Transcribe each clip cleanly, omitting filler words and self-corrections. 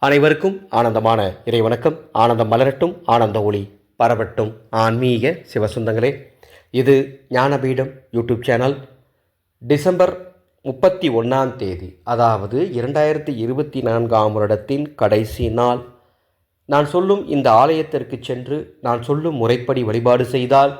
அனைவருக்கும் ஆனந்தமான இறைவணக்கம். ஆனந்தம் மலரட்டும், ஆனந்த ஒளி பரவட்டும். ஆன்மீக சிவசுந்தங்களே, இது ஞானபீடம் யூடியூப் சேனல். டிசம்பர் 31 அதாவது 2024 வருடத்தின் கடைசி நாள். நான் சொல்லும் இந்த ஆலயத்திற்கு சென்று நான் சொல்லும் முறைப்படி வழிபாடு செய்தால்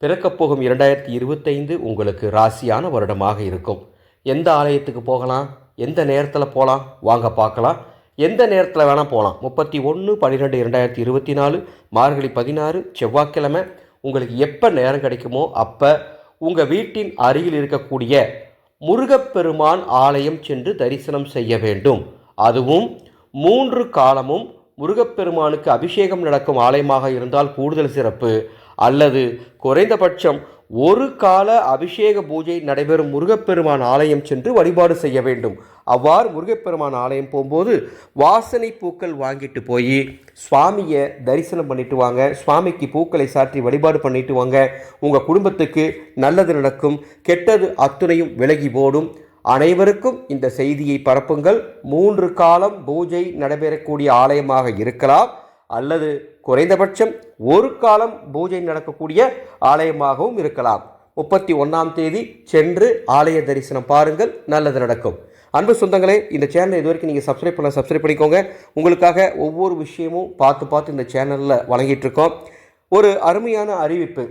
பிறக்கப்போகும் 2025 உங்களுக்கு ராசியான வருடமாக இருக்கும். எந்த ஆலயத்துக்கு போகலாம், எந்த நேரத்தில் போகலாம், வாங்க பார்க்கலாம். எந்த நேரத்தில் வேணால் போகலாம். 31/12/2024 மார்கழி 16 செவ்வாய்க்கிழமை. உங்களுக்கு எப்போ நேரம் கிடைக்குமோ அப்போ உங்கள் வீட்டின் அருகில் இருக்கக்கூடிய முருகப்பெருமான் ஆலயம் சென்று தரிசனம் செய்ய வேண்டும். அதுவும் 3 காலமும் முருகப்பெருமானுக்கு அபிஷேகம் நடக்கும் ஆலயமாக இருந்தால் கூடுதல் சிறப்பு. அல்லது குறைந்தபட்சம் ஒரு கால அபிஷேக பூஜை நடைபெறும் முருகப்பெருமான் ஆலயம் சென்று வழிபாடு செய்ய வேண்டும். அவ்வாறு முருகப்பெருமான் ஆலயம் போகும்போது வாசனை பூக்கள் வாங்கிட்டு போய் சுவாமியை தரிசனம் பண்ணிட்டு வாங்க. சுவாமிக்கு பூக்களை சாற்றி வழிபாடு பண்ணிட்டு வாங்க. உங்கள் குடும்பத்துக்கு நல்லது நடக்கும், கெட்டது அத்துணையும் விலகி போடும். அனைவருக்கும் இந்த செய்தியை பரப்புங்கள். 3 காலம் பூஜை நடைபெறக்கூடிய ஆலயமாக இருக்கலாம், அல்லது குறைந்தபட்சம் ஒரு காலம் பூஜை நடக்கக்கூடிய ஆலயமாகவும் இருக்கலாம். 31 சென்று ஆலய தரிசனம் பாருங்கள், நல்லது நடக்கும். அன்பு சொந்தங்களே, இந்த சேனலை இது வரைக்கும் நீங்கள் சப்ஸ்கிரைப் பண்ணிக்கோங்க. உங்களுக்காக ஒவ்வொரு விஷயமும் பார்த்து இந்த சேனலில் வழங்கிட்டுருக்கோம். ஒரு அருமையான அறிவிப்பு.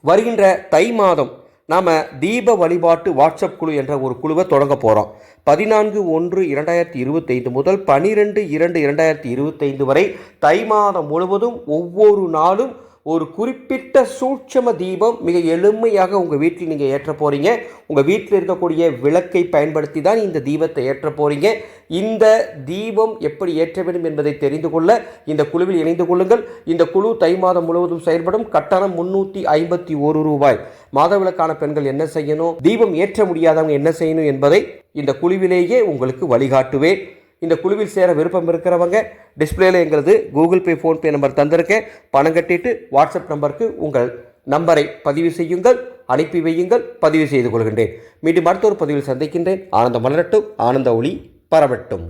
வருகின்ற தை மாதம் நாம் தீப வழிபாட்டு வாட்ஸ்அப் குழு என்ற ஒரு குழுவை தொடங்க போகிறோம். 14/1/2025 முதல் 12/2/2025 வரை தை மாதம் முழுவதும் ஒவ்வொரு நாளும் ஒரு குறிப்பிட்ட சூட்சம தீபம் மிக எளிமையாக உங்கள் வீட்டில் நீங்கள் ஏற்ற போகிறீங்க. உங்கள் வீட்டில் இருக்கக்கூடிய விளக்கை பயன்படுத்தி தான் இந்த தீபத்தை ஏற்ற போகிறீங்க. இந்த தீபம் எப்படி ஏற்ற வேண்டும் என்பதை தெரிந்து கொள்ள இந்த குழுவில் இணைந்து கொள்ளுங்கள். இந்த குழு தை மாதம் முழுவதும் செயல்படும். கட்டணம் 351 ரூபாய். மாதவிலக்கான பெண்கள் என்ன செய்யணும், தீபம் ஏற்ற முடியாதவங்க என்ன செய்யணும் என்பதை இந்த குழுவிலேயே உங்களுக்கு வழிகாட்டுவேன். இந்த குழுவில் சேர விருப்பம் இருக்கிறவங்க டிஸ்பிளேல எங்களது கூகுள் பே, ஃபோன்பே நம்பர் தந்திருக்கேன். பணம் கட்டிட்டு வாட்ஸ்அப் நம்பருக்கு உங்கள் நம்பரை பதிவு செய்யுங்கள், அனுப்பி வையுங்கள். பதிவு செய்து கொள்கின்றேன். மீண்டும் அடுத்த ஒரு பதிவில் சந்திக்கின்றேன். ஆனந்த மலரட்டும், ஆனந்த ஒளி பரவட்டும்.